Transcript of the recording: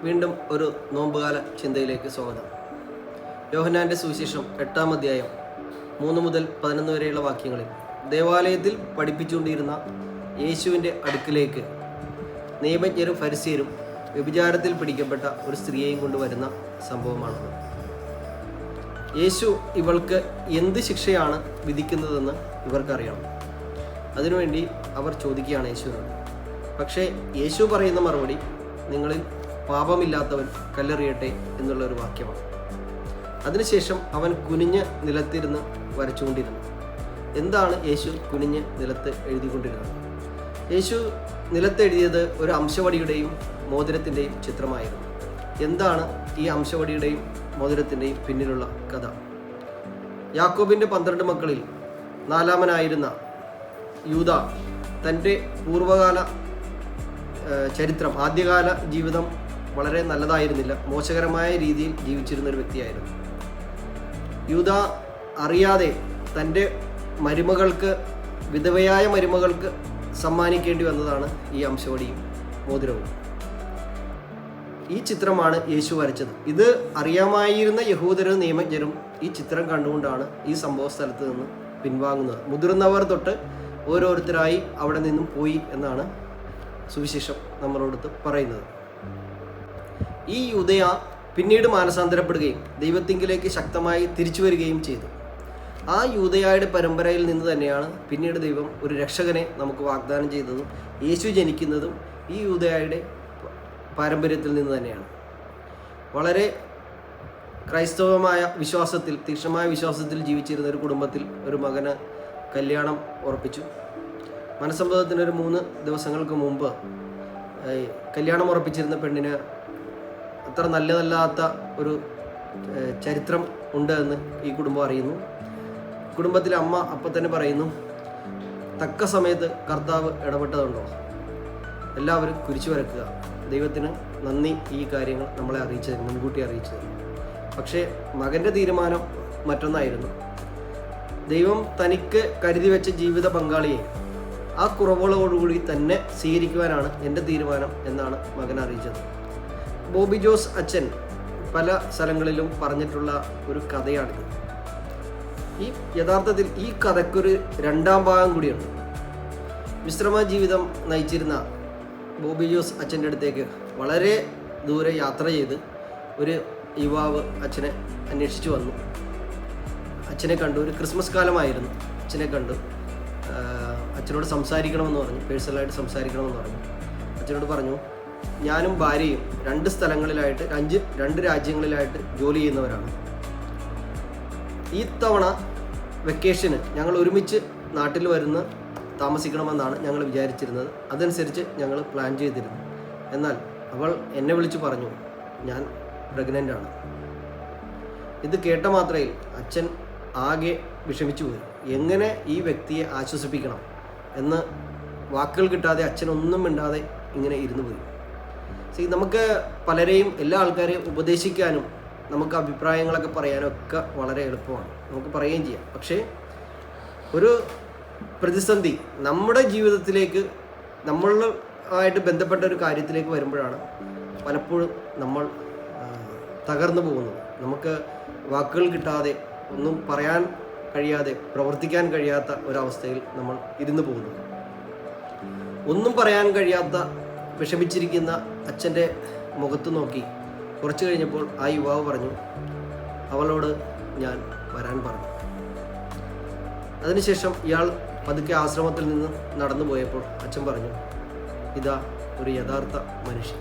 വീണ്ടും ഒരു നോമ്പുകാല ചിന്തയിലേക്ക് സ്വാഗതം. യോഹന്നാൻ്റെ സുവിശേഷം 8-ാം അധ്യായം 3 മുതൽ 11 വരെയുള്ള വാക്യങ്ങളിൽ ദേവാലയത്തിൽ പഠിപ്പിച്ചുകൊണ്ടിരുന്ന യേശുവിൻ്റെ അടുക്കിലേക്ക് നിയമജ്ഞരും ഫരിസേരും വ്യഭിചാരത്തിൽ പിടിക്കപ്പെട്ട ഒരു സ്ത്രീയെയും കൊണ്ടുവരുന്ന സംഭവമാണത്. യേശു ഇവൾക്ക് എന്ത് ശിക്ഷയാണ് വിധിക്കുന്നതെന്ന് ഇവർക്കറിയണം. അതിനുവേണ്ടി അവർ ചോദിക്കുകയാണ് യേശുവിനോട്. പക്ഷേ യേശു പറയുന്ന മറുപടി നിങ്ങളിൽ പാപമില്ലാത്തവൻ കല്ലെറിയട്ടെ എന്നുള്ളൊരു വാക്യമാണ്. അതിനുശേഷം അവൻ കുനിഞ്ഞ് നിലത്തിരുന്ന് വരച്ചുകൊണ്ടിരുന്നു. എന്താണ് യേശു കുനിഞ്ഞ് നിലത്ത് എഴുതിക്കൊണ്ടിരുന്നത്? യേശു നിലത്തെഴുതിയത് ഒരു അംശവടിയുടെയും മോതിരത്തിൻ്റെയും ചിത്രമായിരുന്നു. എന്താണ് ഈ അംശവടിയുടെയും മോതിരത്തിൻ്റെയും പിന്നിലുള്ള കഥ? യാക്കോബിൻ്റെ 12 മക്കളിൽ 4-മനായിരുന്ന യൂദ തൻ്റെ പൂർവകാല ചരിത്രം, ആദ്യകാല ജീവിതം വളരെ നല്ലതായിരുന്നില്ല, മോശകരമായ രീതിയിൽ ജീവിച്ചിരുന്നൊരു വ്യക്തിയായിരുന്നു. യൂദ അറിയാതെ തൻ്റെ മരുമകൾക്ക്, വിധവയായ മരുമകൾക്ക് സമ്മാനിക്കേണ്ടി വന്നതാണ് ഈ അംശവടിയും മോതിരവും. ഈ ചിത്രമാണ് യേശു വരച്ചത്. ഇത് അറിയാമായിരുന്ന യഹൂദരും നിയമജ്ഞരും ഈ ചിത്രം കണ്ടുകൊണ്ടാണ് ഈ സംഭവ സ്ഥലത്ത് നിന്ന് പിൻവാങ്ങുന്നത്. മുതിർന്നവർ തൊട്ട് ഓരോരുത്തരായി അവിടെ നിന്നും പോയി എന്നാണ് സുവിശേഷം നമ്മളോട് പറയുന്നത്. ഈ യൂദയ പിന്നീട് മാനസാന്തരപ്പെടുകയും ദൈവത്തിങ്കിലേക്ക് ശക്തമായി തിരിച്ചു വരികയും ചെയ്തു. ആ യൂദയായുടെ പരമ്പരയിൽ നിന്ന് തന്നെയാണ് പിന്നീട് ദൈവം ഒരു രക്ഷകനെ നമുക്ക് വാഗ്ദാനം ചെയ്തതും യേശു ജനിക്കുന്നതും ഈ യൂദയായുടെ പാരമ്പര്യത്തിൽ നിന്ന് തന്നെയാണ്. വളരെ ക്രൈസ്തവമായ വിശ്വാസത്തിൽ, തീക്ഷ്ണമായ വിശ്വാസത്തിൽ ജീവിച്ചിരുന്ന ഒരു കുടുംബത്തിൽ ഒരു മകന് കല്യാണം ഉറപ്പിച്ചു. മനസ്സമ്മതത്തിനൊരു 3 ദിവസങ്ങൾക്ക് മുമ്പ് കല്യാണം ഉറപ്പിച്ചിരുന്ന പെണ്ണിന് അത്ര നല്ലതല്ലാത്ത ഒരു ചരിത്രം ഉണ്ട് എന്ന് ഈ കുടുംബം അറിയുന്നു. കുടുംബത്തിലെ അമ്മ അപ്പം തന്നെ പറയുന്നു, തക്ക സമയത്ത് കർത്താവ് ഇടപെട്ടതുണ്ടോ? എല്ലാവരും കുരിശു വരക്കുക. ദൈവത്തിന് നന്ദി, ഈ കാര്യങ്ങൾ നമ്മളെ അറിയിച്ചത്, മുൻകൂട്ടി അറിയിച്ചത്. പക്ഷേ മകൻ്റെ തീരുമാനം മറ്റൊന്നായിരുന്നു. ദൈവം തനിക്ക് കരുതി വെച്ച ജീവിത പങ്കാളിയെ ആ കുറവുകളോടുകൂടി തന്നെ സ്വീകരിക്കുവാനാണ് എൻ്റെ തീരുമാനം എന്നാണ് മകൻ അറിയിച്ചത്. ബോബി ജോസ് അച്ഛൻ പല സ്ഥലങ്ങളിലും പറഞ്ഞിട്ടുള്ള ഒരു കഥയാണിത്. യഥാർത്ഥത്തിൽ ഈ കഥയ്ക്കൊരു 2-ാം ഭാഗം കൂടിയുണ്ട്. വിശ്രമ ജീവിതം നയിച്ചിരുന്ന ബോബി ജോസ് അച്ഛൻ്റെ അടുത്തേക്ക് വളരെ ദൂരെ യാത്ര ചെയ്ത് ഒരു യുവാവ് അച്ഛനെ അന്വേഷിച്ചു വന്നു. അച്ഛനെ കണ്ടു. ഒരു ക്രിസ്മസ് കാലമായിരുന്നു. അച്ഛനെ കണ്ടു. അച്ഛനോട് സംസാരിക്കണമെന്ന് പറഞ്ഞു, പേഴ്സണലായിട്ട് സംസാരിക്കണമെന്ന് പറഞ്ഞു. അച്ഛനോട് പറഞ്ഞു, ഞാനും ഭാര്യയും 2 സ്ഥലങ്ങളിലായിട്ട് 2 രാജ്യങ്ങളിലായിട്ട് ജോലി ചെയ്യുന്നവരാണ്. ഈ തവണ വെക്കേഷന് ഞങ്ങൾ ഒരുമിച്ച് നാട്ടിൽ താമസിക്കണമെന്നാണ് ഞങ്ങൾ വിചാരിച്ചിരുന്നത്. അതനുസരിച്ച് ഞങ്ങൾ പ്ലാൻ ചെയ്തിരുന്നു. എന്നാൽ അവൾ എന്നെ വിളിച്ച് പറഞ്ഞു, ഞാൻ പ്രഗ്നൻ്റ് ആണ്. ഇത് കേട്ട മാത്രയിൽ അച്ഛൻ ആകെ വിഷമിച്ചു പോയി. എങ്ങനെ ഈ വ്യക്തിയെ ആശ്വസിപ്പിക്കണം എന്ന് വാക്കുകൾ കിട്ടാതെ അച്ഛനൊന്നും മിണ്ടാതെ ഇങ്ങനെ ഇരുന്നു പോയി. നമുക്ക് പലരെയും, എല്ലാ ആൾക്കാരെയും ഉപദേശിക്കാനും നമുക്ക് അഭിപ്രായങ്ങളൊക്കെ പറയാനും ഒക്കെ വളരെ എളുപ്പമാണ്, നമുക്ക് പറയുകയും ചെയ്യാം. പക്ഷേ ഒരു പ്രതിസന്ധി നമ്മുടെ ജീവിതത്തിലേക്ക്, നമ്മളുമായിട്ട് ബന്ധപ്പെട്ട ഒരു കാര്യത്തിലേക്ക് വരുമ്പോഴാണ് പലപ്പോഴും നമ്മൾ തകർന്നു പോകുന്നത്. നമുക്ക് വാക്കുകൾ കിട്ടാതെ, ഒന്നും പറയാൻ കഴിയാതെ, പ്രവർത്തിക്കാൻ കഴിയാത്ത ഒരവസ്ഥയിൽ നമ്മൾ ഇരുന്നു പോകുന്നു. ഒന്നും പറയാൻ കഴിയാത്ത വിഷമിച്ചിരിക്കുന്ന അച്ഛൻ്റെ മുഖത്ത് നോക്കി കുറച്ച് കഴിഞ്ഞപ്പോൾ ആ യുവാവ് പറഞ്ഞു, അവളോട് ഞാൻ വരാൻ പറഞ്ഞു. അതിനുശേഷം ഇയാൾ പതുക്കെ ആശ്രമത്തിൽ നിന്ന് നടന്നു പോയപ്പോൾ അച്ഛൻ പറഞ്ഞു, ഇതാ ഒരു യഥാർത്ഥ മനുഷ്യൻ.